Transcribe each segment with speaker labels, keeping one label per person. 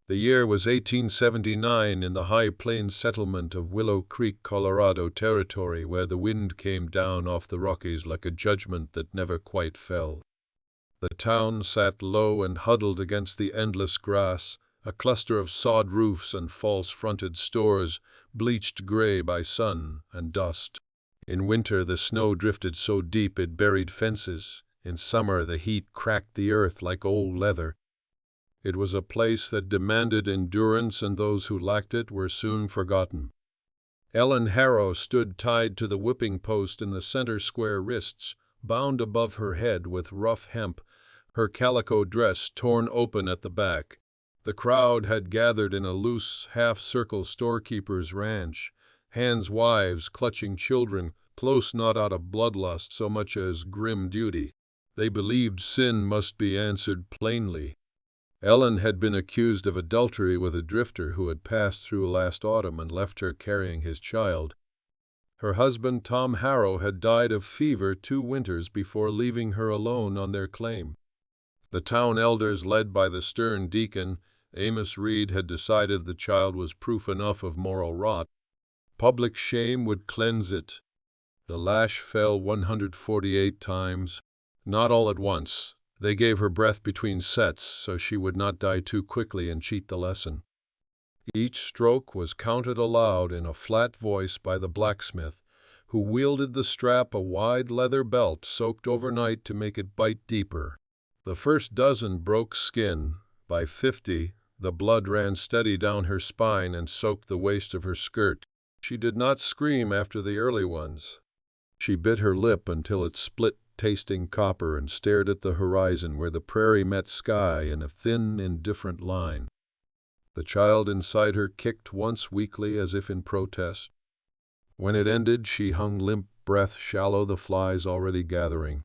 Speaker 1: The year was 1879 in the High Plains settlement of Willow Creek, Colorado Territory, where the wind came down off the Rockies like a judgment that never quite fell. The town sat low and huddled against the endless grass, a cluster of sod roofs and false-fronted stores, bleached gray by sun and dust. In winter the snow drifted so deep it buried fences. In summer the heat cracked the earth like old leather. It was a place that demanded endurance, and those who lacked it were soon forgotten. Ellen Harrow stood tied to the whipping post in the center square, wrists bound above her head with rough hemp, her calico dress torn open at the back. The crowd had gathered in a loose, half-circle storekeeper's ranch, hands wives clutching children, close not out of bloodlust so much as grim duty. They believed sin must be answered plainly. Ellen had been accused of adultery with a drifter who had passed through last autumn and left her carrying his child. Her husband, Tom Harrow, had died of fever 2 winters before leaving her alone on their claim. The town elders, led by the stern deacon, Amos Reed, had decided the child was proof enough of moral rot. Public shame would cleanse it. The lash fell 148 times, not all at once. They gave her breath between sets so she would not die too quickly and cheat the lesson. Each stroke was counted aloud in a flat voice by the blacksmith, who wielded the strap, a wide leather belt soaked overnight to make it bite deeper. The first dozen broke skin. By 50, the blood ran steady down her spine and soaked the waist of her skirt. She did not scream after the early ones. She bit her lip until it split, tasting copper, and stared at the horizon where the prairie met sky in a thin, indifferent line. The child inside her kicked once weakly as if in protest. When it ended, she hung limp, breath shallow, the flies already gathering.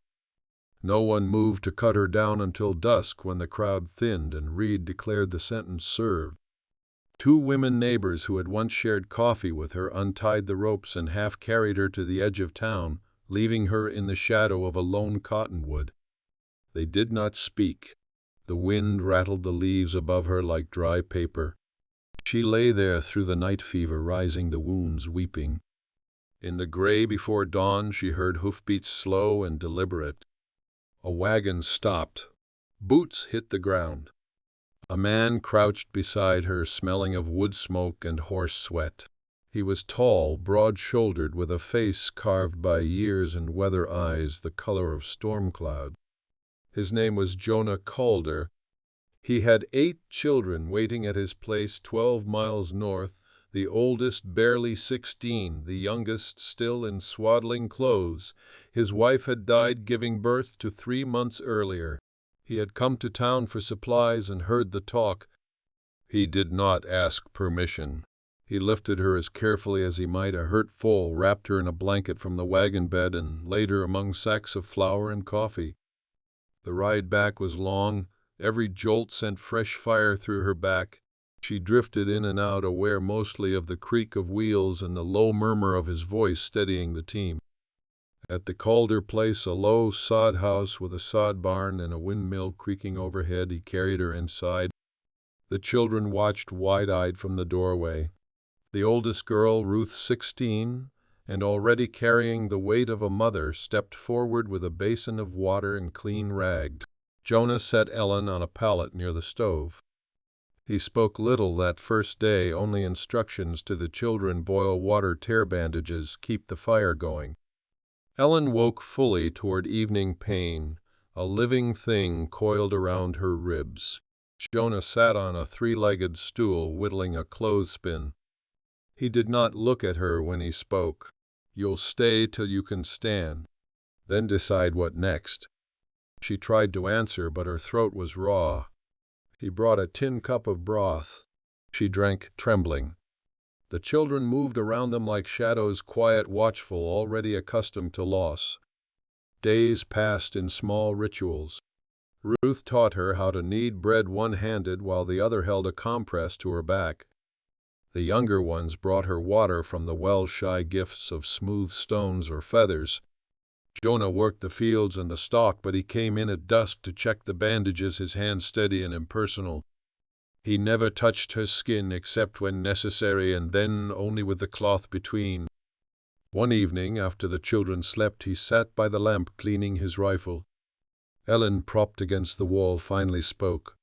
Speaker 1: No one moved to cut her down until dusk, when the crowd thinned and Reed declared the sentence served. 2 women neighbors who had once shared coffee with her untied the ropes and half carried her to the edge of town, leaving her in the shadow of a lone cottonwood. They did not speak. The wind rattled the leaves above her like dry paper. She lay there through the night fever rising, the wounds weeping. In the gray before dawn she heard hoofbeats slow and deliberate. A wagon stopped. Boots hit the ground. A man crouched beside her, smelling of wood smoke and horse sweat. He was tall, broad-shouldered, with a face carved by years and weather eyes the color of storm cloud. His name was Jonah Calder. He had 8 children waiting at his place 12 miles north, the oldest barely 16, the youngest still in swaddling clothes. His wife had died giving birth to 3 months earlier. He had come to town for supplies and heard the talk. He did not ask permission. He lifted her as carefully as he might a hurt foal, wrapped her in a blanket from the wagon bed, and laid her among sacks of flour and coffee. The ride back was long. Every jolt sent fresh fire through her back. She drifted in and out, aware mostly of the creak of wheels and the low murmur of his voice steadying the team. At the Calder place, a low sod house with a sod barn and a windmill creaking overhead, he carried her inside. The children watched wide-eyed from the doorway. The oldest girl, Ruth, 16, and already carrying the weight of a mother, stepped forward with a basin of water and clean rags. Jonah set Ellen on a pallet near the stove. He spoke little that first day, only instructions to the children: boil water, tear bandages, keep the fire going. Ellen woke fully toward evening, pain, a living thing coiled around her ribs. Jonah sat on a 3-legged stool, whittling a clothespin. He did not look at her when he spoke. You'll stay till you can stand, then decide what next. She tried to answer, but her throat was raw. He brought a tin cup of broth. She drank, trembling. The children moved around them like shadows, quiet, watchful, already accustomed to loss. Days passed in small rituals. Ruth taught her how to knead bread one-handed while the other held a compress to her back. The younger ones brought her water from the well, shy gifts of smooth stones or feathers. Jonah worked the fields and the stock, but he came in at dusk to check the bandages, his hands steady and impersonal. He never touched her skin except when necessary, and then only with the cloth between. One evening, after the children slept, he sat by the lamp cleaning his rifle. Ellen, propped against the wall, finally spoke.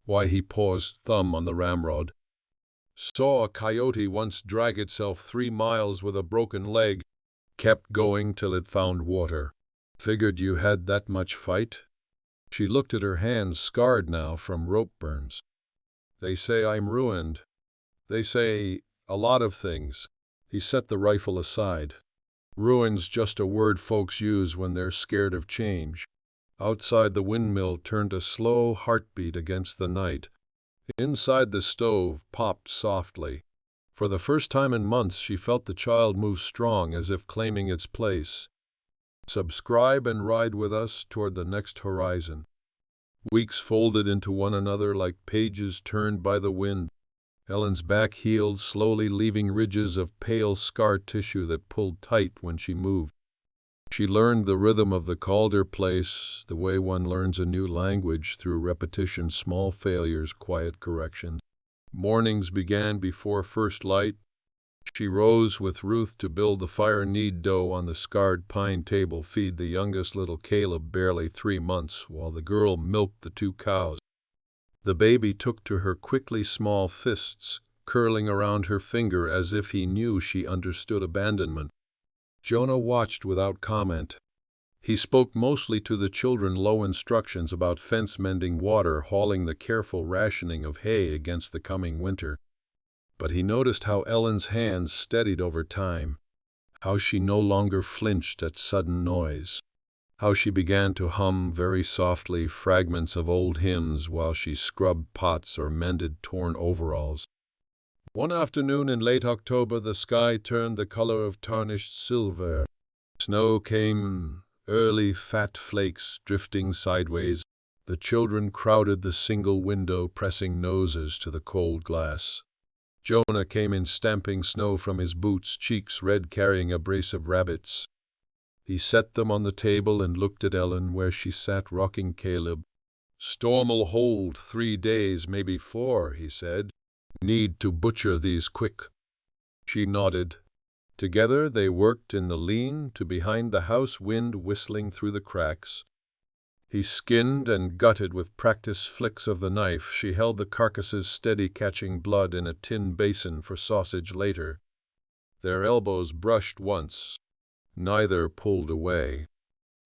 Speaker 1: Why, he paused, thumb on the ramrod. Saw a coyote once drag itself 3 miles with a broken leg. Kept going till it found water. Figured you had that much fight? She looked at her hands, scarred now from rope burns. They say I'm ruined. They say a lot of things. He set the rifle aside. Ruin's just a word folks use when they're scared of change. Outside, the windmill turned a slow heartbeat against the night. Inside, the stove popped softly. For the first time in months, she felt the child move strong, as if claiming its place. Subscribe and ride with us toward the next horizon. Weeks folded into one another like pages turned by the wind. Ellen's back healed, slowly leaving ridges of pale scar tissue that pulled tight when she moved. She learned the rhythm of the Calder place, the way one learns a new language, through repetition, small failures, quiet corrections. Mornings began before first light. She rose with Ruth to build the fire, knead dough on the scarred pine table, feed the youngest little Caleb, barely 3 months, while the girl milked the 2 cows. The baby took to her quickly, small fists curling around her finger as if he knew she understood abandonment. Jonah watched without comment. He spoke mostly to the children, low instructions about fence mending, water hauling, the careful rationing of hay against the coming winter. But he noticed how Ellen's hands steadied over time, how she no longer flinched at sudden noise, how she began to hum very softly fragments of old hymns while she scrubbed pots or mended torn overalls. One afternoon in late October, the sky turned the color of tarnished silver. Snow came, early fat flakes drifting sideways. The children crowded the single window, pressing noses to the cold glass. Jonah came in, stamping snow from his boots, cheeks red, carrying a brace of rabbits. He set them on the table and looked at Ellen, where she sat rocking Caleb. "Storm'll hold 3 days, maybe 4, he said. "Need to butcher these quick." She nodded. Together they worked in the lean-to behind the house, wind whistling through the cracks. He skinned and gutted with practiced flicks of the knife. She held the carcasses steady, catching blood in a tin basin for sausage later. Their elbows brushed once. Neither pulled away.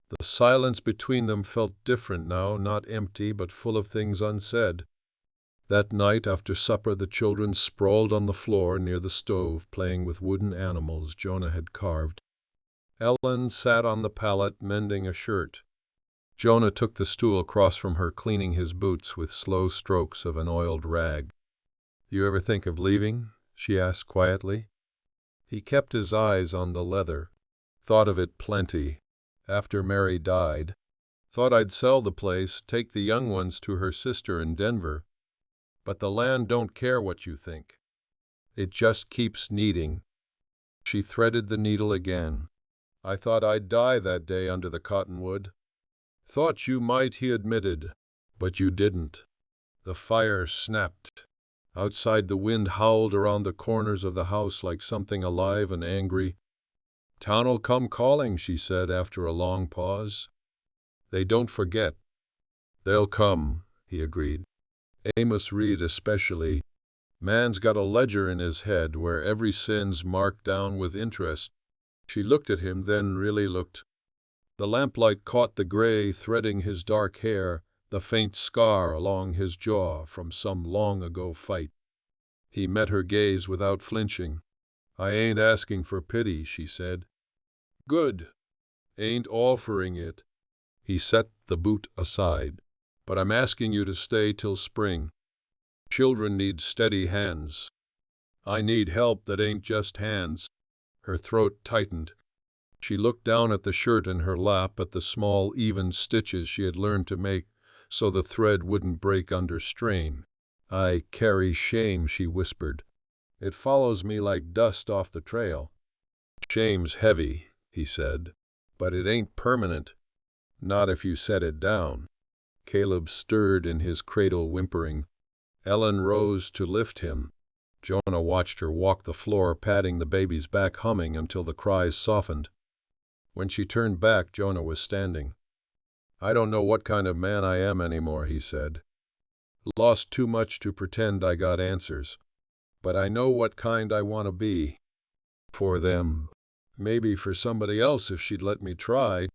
Speaker 1: The silence between them felt different now, not empty, but full of things unsaid. That night after supper, the children sprawled on the floor near the stove, playing with wooden animals Jonah had carved. Ellen sat on the pallet, mending a shirt. Jonah took the stool across from her, cleaning his boots with slow strokes of an oiled rag. "You ever think of leaving?" she asked quietly. He kept his eyes on the leather. "Thought of it plenty. After Mary died. Thought I'd sell the place, take the young ones to her sister in Denver. But the land don't care what you think. It just keeps needing." She threaded the needle again. "I thought I'd die that day under the cottonwood." "Thought you might," he admitted. "But you didn't." The fire snapped. Outside, the wind howled around the corners of the house like something alive and angry. "Town'll come calling," she said after a long pause. "They don't forget." "They'll come," he agreed. "Amos Reed especially. Man's got a ledger in his head where every sin's marked down with interest." She looked at him, then really looked. The lamplight caught the gray threading his dark hair, the faint scar along his jaw from some long-ago fight. He met her gaze without flinching. "I ain't asking for pity," she said. "Good. Ain't offering it." He set the boot aside. "But I'm asking you to stay till spring. Children need steady hands. I need help that ain't just hands." Her throat tightened. She looked down at the shirt in her lap, at the small, even stitches she had learned to make so the thread wouldn't break under strain. "I carry shame," she whispered. "It follows me like dust off the trail." "Shame's heavy," he said, "but it ain't permanent. Not if you set it down." Caleb stirred in his cradle, whimpering. Ellen rose to lift him. Jonah watched her walk the floor, patting the baby's back, humming until the cries softened. When she turned back, Jonah was standing. "I don't know what kind of man I am anymore," he said. "Lost too much to pretend I got answers. But I know what kind I want to be. For them. Maybe for somebody else if she'd let me try."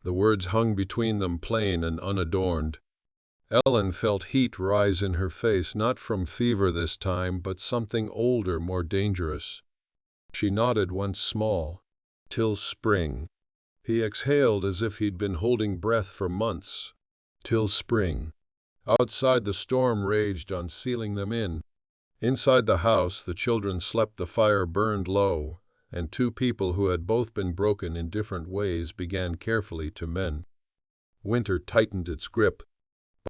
Speaker 1: The words hung between them, plain and unadorned. Ellen felt heat rise in her face, not from fever this time, but something older, more dangerous. She nodded once small. "Till spring." He exhaled as if he'd been holding breath for months. Till spring. Outside, the storm raged on, sealing them in. Inside the house, the children slept, the fire burned low, and two people who had both been broken in different ways began carefully to mend. Winter tightened its grip.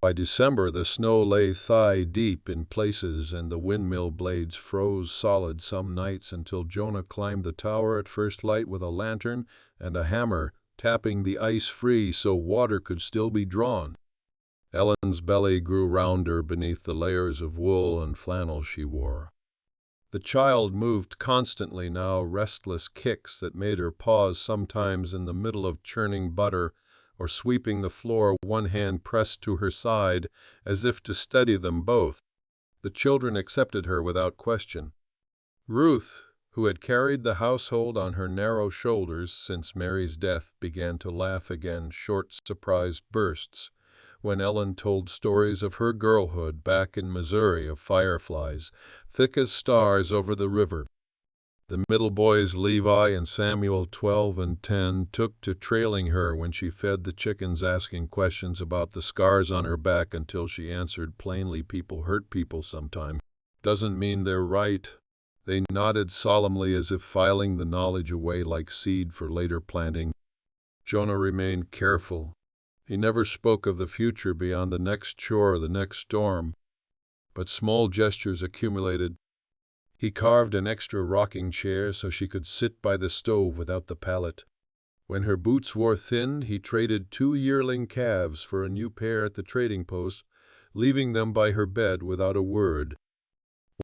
Speaker 1: By December, the snow lay thigh-deep in places, and the windmill blades froze solid some nights until Jonah climbed the tower at first light with a lantern and a hammer, tapping the ice free so water could still be drawn. Ellen's belly grew rounder beneath the layers of wool and flannel she wore. The child moved constantly now, restless kicks that made her pause sometimes in the middle of churning butter or sweeping the floor, one hand pressed to her side as if to steady them both. The children accepted her without question. Ruth, who had carried the household on her narrow shoulders since Mary's death, began to laugh again, short, surprised bursts, when Ellen told stories of her girlhood back in Missouri, of fireflies, thick as stars over the river. The middle boys, Levi and Samuel, 12 and 10, took to trailing her when she fed the chickens, asking questions about the scars on her back until she answered plainly, "People hurt people sometime. Doesn't mean they're right." They nodded solemnly as if filing the knowledge away like seed for later planting. Jonah remained careful. He never spoke of the future beyond the next chore, the next storm. But small gestures accumulated. He carved an extra rocking chair so she could sit by the stove without the pallet. When her boots wore thin, he traded 2 yearling calves for a new pair at the trading post, leaving them by her bed without a word.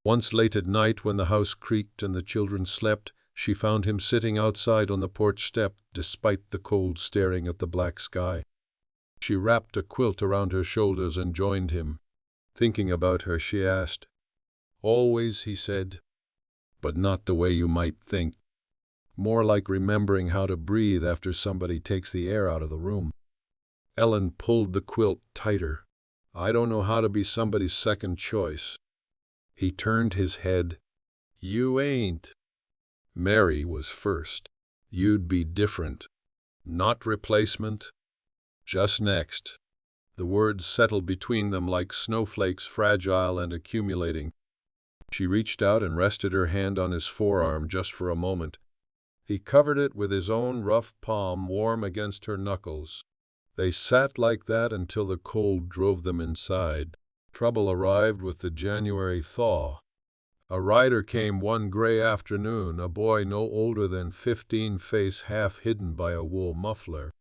Speaker 1: Once late at night, when the house creaked and the children slept, she found him sitting outside on the porch step, despite the cold, staring at the black sky. She wrapped a quilt around her shoulders and joined him. Thinking about her, she asked. "Always," he said, "but not the way you might think. More like remembering how to breathe after somebody takes the air out of the room." Ellen pulled the quilt tighter. "I don't know how to be somebody's second choice." He turned his head. "You ain't. Mary was first. You'd be different. Not replacement. Just next." The words settled between them like snowflakes, fragile and accumulating. She reached out and rested her hand on his forearm just for a moment. He covered it with his own rough palm, warm against her knuckles. They sat like that until the cold drove them inside. Trouble arrived with the January thaw. A rider came one gray afternoon, a boy no older than 15, face half hidden by a wool muffler.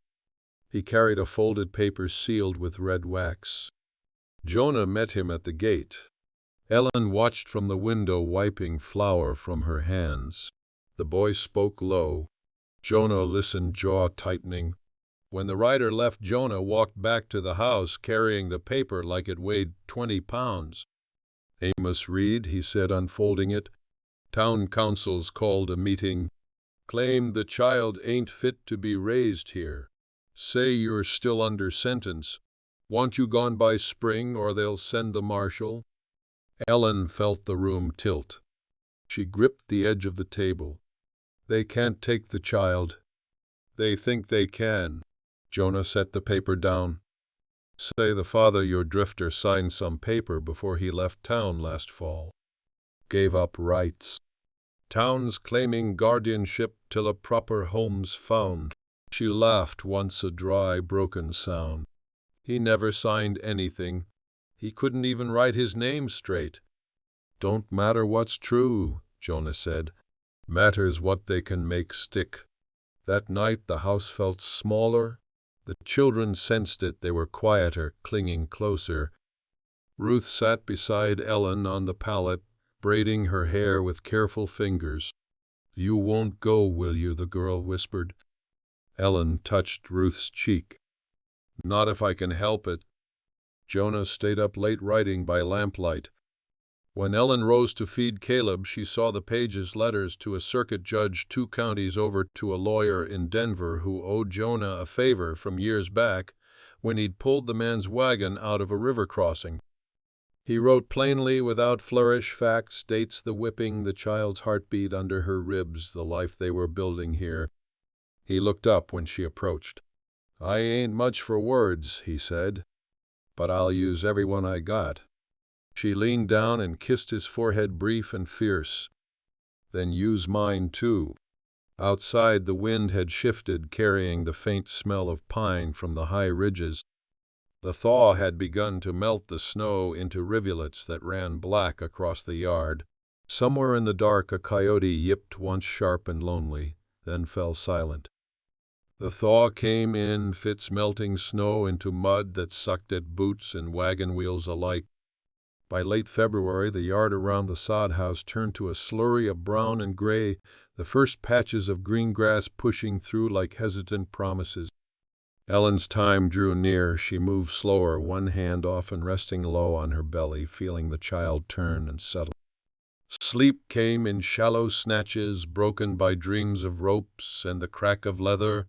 Speaker 1: He carried a folded paper sealed with red wax. Jonah met him at the gate. Ellen watched from the window, wiping flour from her hands. The boy spoke low. Jonah listened, jaw tightening. When the rider left, Jonah walked back to the house, carrying the paper like it weighed 20 pounds. "Amos Reed," he said, unfolding it. "Town council's called a meeting. Claimed the child ain't fit to be raised here. Say you're still under sentence. Want you gone by spring or they'll send the marshal." Ellen felt the room tilt. She gripped the edge of the table. "They can't take the child." "They think they can." Jonah set the paper down. "Say the father, your drifter, signed some paper before he left town last fall. Gave up rights. Town's claiming guardianship till a proper home's found." She laughed, once a dry, broken sound. "He never signed anything. He couldn't even write his name straight." "Don't matter what's true," Jonah said. "Matters what they can make stick." That night the house felt smaller. The children sensed it. They were quieter, clinging closer. Ruth sat beside Ellen on the pallet, braiding her hair with careful fingers. "You won't go, will you?" the girl whispered. Ellen touched Ruth's cheek. "Not if I can help it." Jonah stayed up late writing by lamplight. When Ellen rose to feed Caleb, she saw the page's letters to a circuit judge 2 counties over, to a lawyer in Denver who owed Jonah a favor from years back when he'd pulled the man's wagon out of a river crossing. He wrote plainly, without flourish, facts, dates, the whipping, the child's heartbeat under her ribs, the life they were building here. He looked up when she approached. "I ain't much for words," he said, "but I'll use every one I got." She leaned down and kissed his forehead, brief and fierce. "Then use mine too." Outside, the wind had shifted, carrying the faint smell of pine from the high ridges. The thaw had begun to melt the snow into rivulets that ran black across the yard. Somewhere in the dark a coyote yipped once sharp and lonely, then fell silent. The thaw came in fits, melting snow into mud that sucked at boots and wagon wheels alike. By late February, the yard around the sod house turned to a slurry of brown and gray, the first patches of green grass pushing through like hesitant promises. Ellen's time drew near. She moved slower, one hand often resting low on her belly, feeling the child turn and settle. Sleep came in shallow snatches, broken by dreams of ropes and the crack of leather,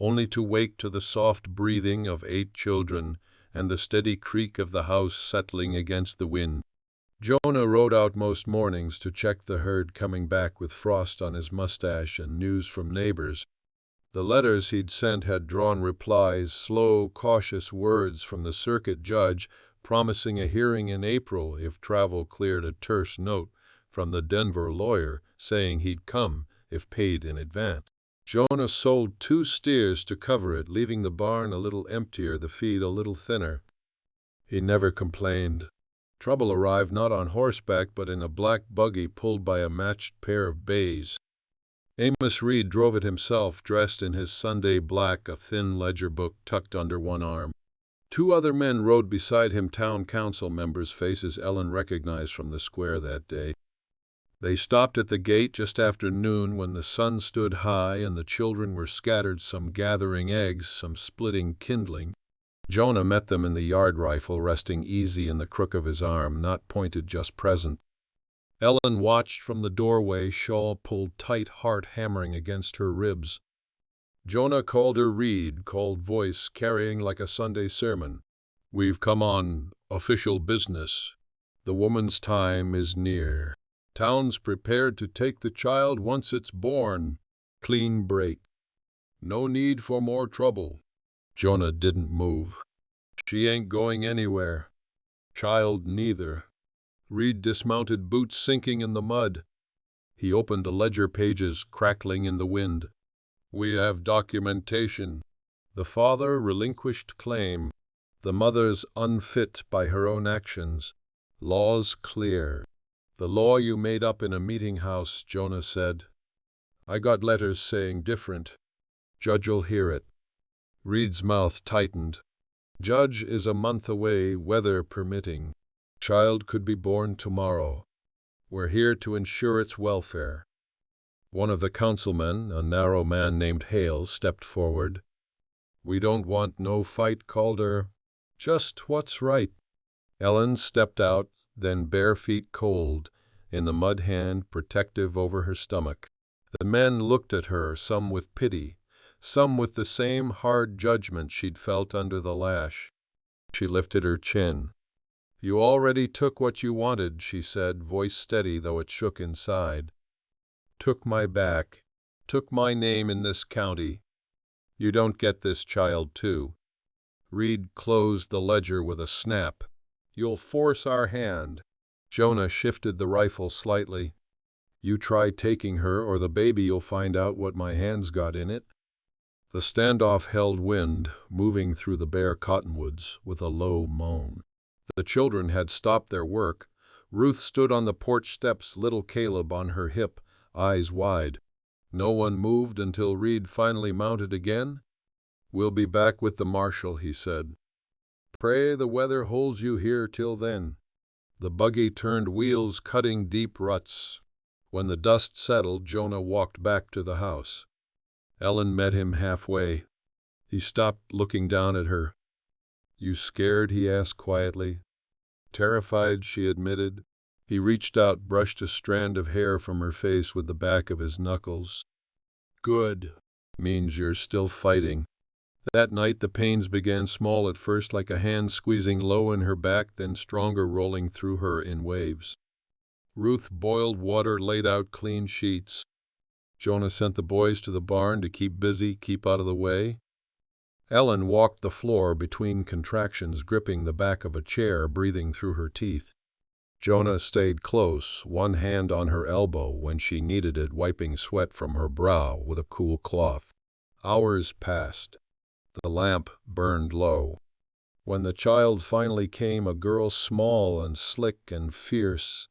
Speaker 1: only to wake to the soft breathing of 8 children and the steady creak of the house settling against the wind. Jonah rode out most mornings to check the herd, coming back with frost on his mustache and news from neighbors. The letters he'd sent had drawn replies, slow, cautious words from the circuit judge promising a hearing in April if travel cleared, a terse note from the Denver lawyer saying he'd come if paid in advance. Jonah sold 2 steers to cover it, leaving the barn a little emptier, the feed a little thinner. He never complained. Trouble arrived not on horseback but in a black buggy pulled by a matched pair of bays. Amos Reed drove it himself, dressed in his Sunday black, a thin ledger book tucked under one arm. 2 other men rode beside him, town council members, faces Ellen recognized from the square that day. They stopped at the gate just after noon when the sun stood high and the children were scattered, some gathering eggs, some splitting kindling. Jonah met them in the yard, rifle resting easy in the crook of his arm, not pointed, just present. Ellen watched from the doorway, shawl pulled tight, heart hammering against her ribs. Jonah called her Reed, cold voice carrying like a Sunday sermon. "We've come on official business. The woman's time is near. Town's prepared to take the child once it's born. Clean break. No need for more trouble." Jonah didn't move. "She ain't going anywhere. Child neither." Reed dismounted, boots sinking in the mud. He opened the ledger pages, crackling in the wind. "We have documentation. The father relinquished claim. The mother's unfit by her own actions. Law's clear." "The law you made up in a meeting house," Jonah said. "I got letters saying different. Judge'll hear it." Reed's mouth tightened. "Judge is a month away, weather permitting. Child could be born tomorrow. We're here to ensure its welfare." One of the councilmen, a narrow man named Hale, stepped forward. "We don't want no fight, Calder. Just what's right." Ellen stepped out, then bare feet cold, in the mud, hand protective over her stomach. The men looked at her, some with pity, some with the same hard judgment she'd felt under the lash. She lifted her chin. "You already took what you wanted," she said, voice steady though it shook inside. "Took my back, took my name in this county. You don't get this child too." Reed closed the ledger with a snap. "You'll force our hand." Jonah shifted the rifle slightly. "You try taking her or the baby, you'll find out what my hand's got in it." The standoff held wind, moving through the bare cottonwoods with a low moan. The children had stopped their work. Ruth stood on the porch steps, little Caleb on her hip, eyes wide. No one moved until Reed finally mounted again. "We'll be back with the marshal," he said. "Pray the weather holds you here till then." The buggy turned wheels, cutting deep ruts. When the dust settled, Jonah walked back to the house. Ellen met him halfway. He stopped, looking down at her. "You scared?" he asked quietly. "Terrified," she admitted. He reached out, brushed a strand of hair from her face with the back of his knuckles. "Good. Means you're still fighting." That night the pains began small at first, like a hand squeezing low in her back, then stronger, rolling through her in waves. Ruth boiled water, laid out clean sheets. Jonah sent the boys to the barn to keep busy, keep out of the way. Ellen walked the floor between contractions, gripping the back of a chair, breathing through her teeth. Jonah stayed close, one hand on her elbow when she needed it, wiping sweat from her brow with a cool cloth. Hours passed. The lamp burned low. When the child finally came, a girl small and slick and fierce,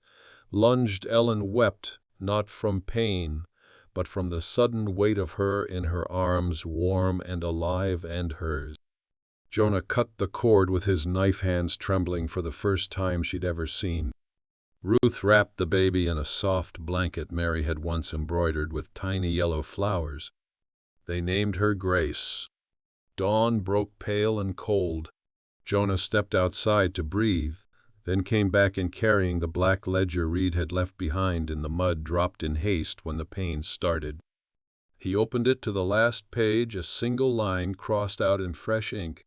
Speaker 1: lunged, Ellen wept, not from pain, but from the sudden weight of her in her arms, warm and alive, and hers. Jonah cut the cord with his knife, hands trembling for the first time she'd ever seen. Ruth wrapped the baby in a soft blanket Mary had once embroidered with tiny yellow flowers. They named her Grace. Dawn broke pale and cold. Jonah stepped outside to breathe, then came back in carrying the black ledger Reed had left behind in the mud, dropped in haste when the pain started. He opened it to the last page, a single line crossed out in fresh ink.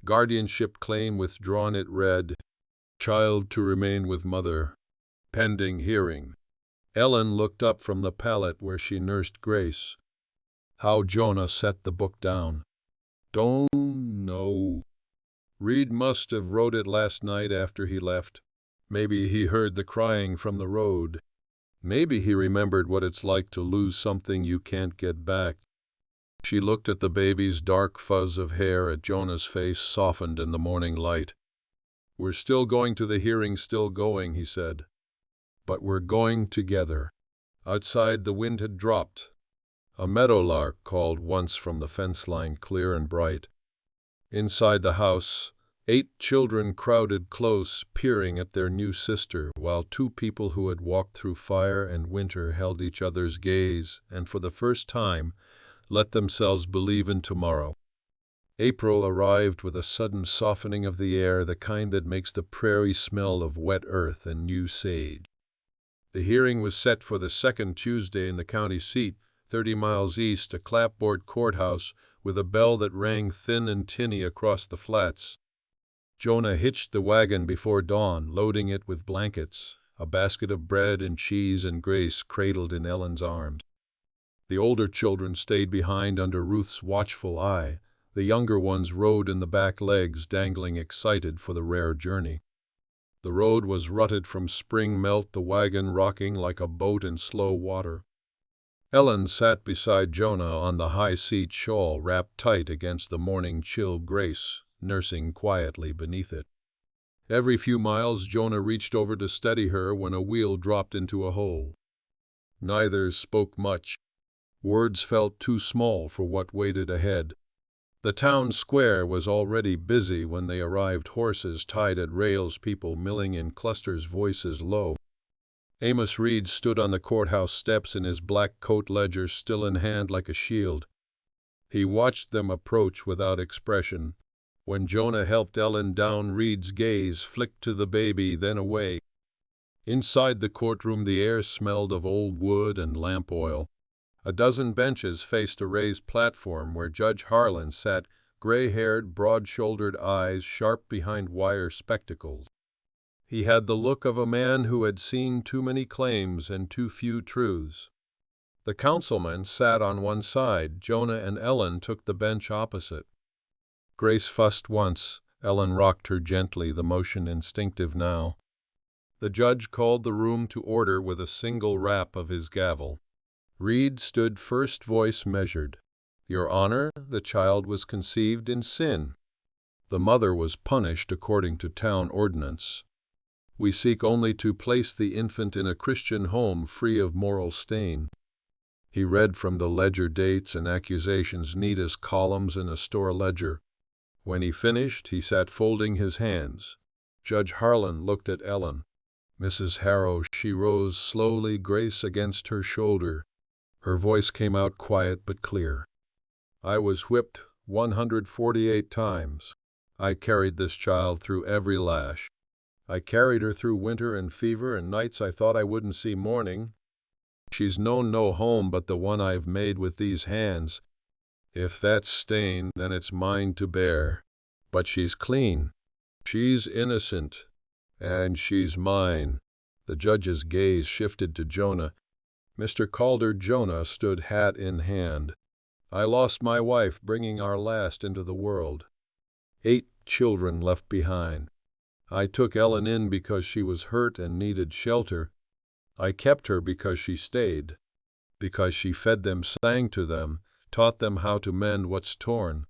Speaker 1: Guardianship claim withdrawn, it read. Child to remain with mother. Pending hearing. Ellen looked up from the pallet where she nursed Grace. How Jonah set the book down. Don't know. Reed must have wrote it last night after he left. Maybe he heard the crying from the road. Maybe he remembered what it's like to lose something you can't get back. She looked at the baby's dark fuzz of hair, at Jonah's face softened in the morning light. We're still going to the hearing, still going, he said. But we're going together. Outside the wind had dropped. A meadowlark called once from the fence line, clear and bright. Inside the house, 8 children crowded close, peering at their new sister, while 2 people who had walked through fire and winter held each other's gaze and for the first time let themselves believe in tomorrow. April arrived with a sudden softening of the air, the kind that makes the prairie smell of wet earth and new sage. The hearing was set for the second Tuesday in the county seat, 30 miles east, a clapboard courthouse with a bell that rang thin and tinny across the flats. Jonah hitched the wagon before dawn, loading it with blankets, a basket of bread and cheese, and Grace cradled in Ellen's arms. The older children stayed behind under Ruth's watchful eye. The younger ones rode in the back legs, dangling, excited for the rare journey. The road was rutted from spring melt, the wagon rocking like a boat in slow water. Ellen sat beside Jonah on the high seat, shawl wrapped tight against the morning chill, Grace nursing quietly beneath it. Every few miles Jonah reached over to steady her when a wheel dropped into a hole. Neither spoke much. Words felt too small for what waited ahead. The town square was already busy when they arrived, horses tied at rails, people milling in clusters, voices low. Amos Reed stood on the courthouse steps in his black coat, ledger still in hand like a shield. He watched them approach without expression. When Jonah helped Ellen down, Reed's gaze flicked to the baby, then away. Inside the courtroom the air smelled of old wood and lamp oil. A dozen benches faced a raised platform where Judge Harlan sat, gray-haired, broad-shouldered, eyes sharp behind wire spectacles. He had the look of a man who had seen too many claims and too few truths. The councilmen sat on one side. Jonah and Ellen took the bench opposite. Grace fussed once. Ellen rocked her gently, the motion instinctive now. The judge called the room to order with a single rap of his gavel. Reed stood first, voice measured. Your Honor, the child was conceived in sin. The mother was punished according to town ordinance. We seek only to place the infant in a Christian home free of moral stain. He read from the ledger, dates and accusations neat as columns in a store ledger. When he finished, he sat folding his hands. Judge Harlan looked at Ellen. Mrs. Harrow, she rose slowly, Grace against her shoulder. Her voice came out quiet but clear. I was whipped 148 times. I carried this child through every lash. I carried her through winter and fever and nights I thought I wouldn't see morning. She's known no home but the one I've made with these hands. If that's stain, then it's mine to bear. But she's clean. She's innocent. And she's mine. The judge's gaze shifted to Jonah. Mr. Calder. Jonah stood hat in hand. I lost my wife bringing our last into the world. 8 children left behind. I took Ellen in because she was hurt and needed shelter. I kept her because she stayed, because she fed them, sang to them, taught them how to mend what's torn,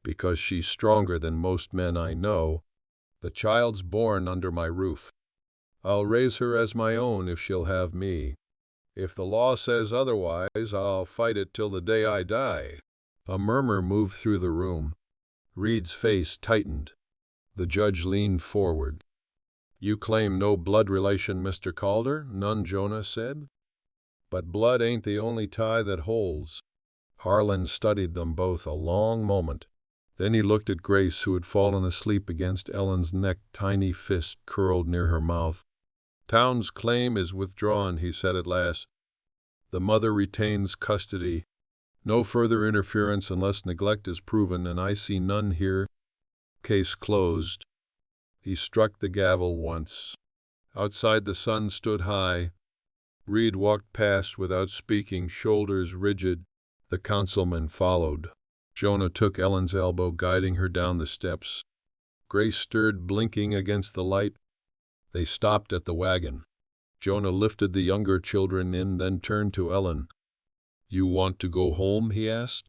Speaker 1: because she's stronger than most men I know. The child's born under my roof. I'll raise her as my own if she'll have me. If the law says otherwise, I'll fight it till the day I die. A murmur moved through the room. Reed's face tightened. The judge leaned forward. You claim no blood relation, Mr. Calder? None, Jonah said. But blood ain't the only tie that holds. Harlan studied them both a long moment. Then he looked at Grace, who had fallen asleep against Ellen's neck, tiny fist curled near her mouth. Town's claim is withdrawn, he said at last. The mother retains custody. No further interference unless neglect is proven, and I see none here. Case closed. He struck the gavel once. Outside the sun stood high. Reed walked past without speaking, shoulders rigid. The councilman followed. Jonah took Ellen's elbow, guiding her down the steps. Grace stirred, blinking against the light. They stopped at the wagon. Jonah lifted the younger children in, then turned to Ellen. You want to go home? He asked.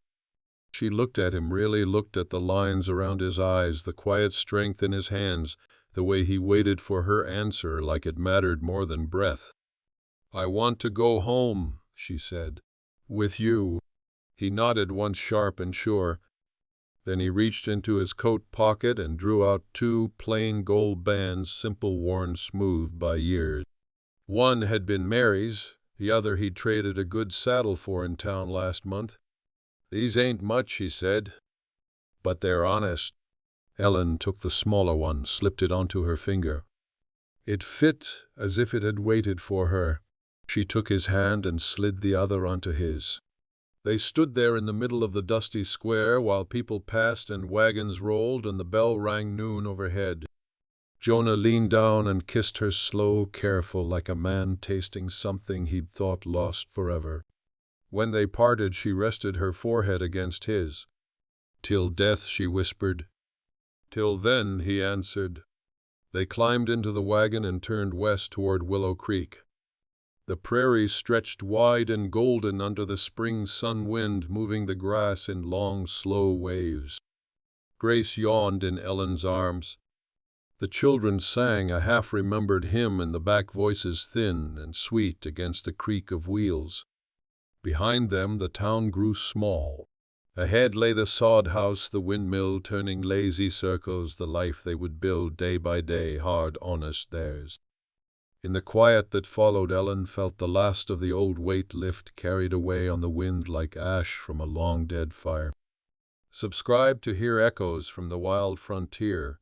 Speaker 1: She looked at him, really looked at the lines around his eyes, the quiet strength in his hands, the way he waited for her answer like it mattered more than breath. I want to go home, she said. With you. He nodded once, sharp and sure. Then he reached into his coat pocket and drew out 2 plain gold bands, simple, worn smooth by years. One had been Mary's, the other he'd traded a good saddle for in town last month. These ain't much, he said, but they're honest. Ellen took the smaller one, slipped it onto her finger. It fit as if it had waited for her. She took his hand and slid the other onto his. They stood there in the middle of the dusty square while people passed and wagons rolled and the bell rang noon overhead. Jonah leaned down and kissed her, slow, careful, like a man tasting something he'd thought lost forever. When they parted, she rested her forehead against his. Till death, she whispered. Till then, he answered. They climbed into the wagon and turned west toward Willow Creek. The prairie stretched wide and golden under the spring sun wind, moving the grass in long, slow waves. Grace yawned in Ellen's arms. The children sang a half-remembered hymn, and the back voices thin and sweet against the creak of wheels. Behind them the town grew small. Ahead lay the sod house, the windmill turning lazy circles, the life they would build day by day, hard, honest, theirs. In the quiet that followed, Ellen felt the last of the old weight lift, carried away on the wind like ash from a long-dead fire. Subscribe to hear echoes from the wild frontier.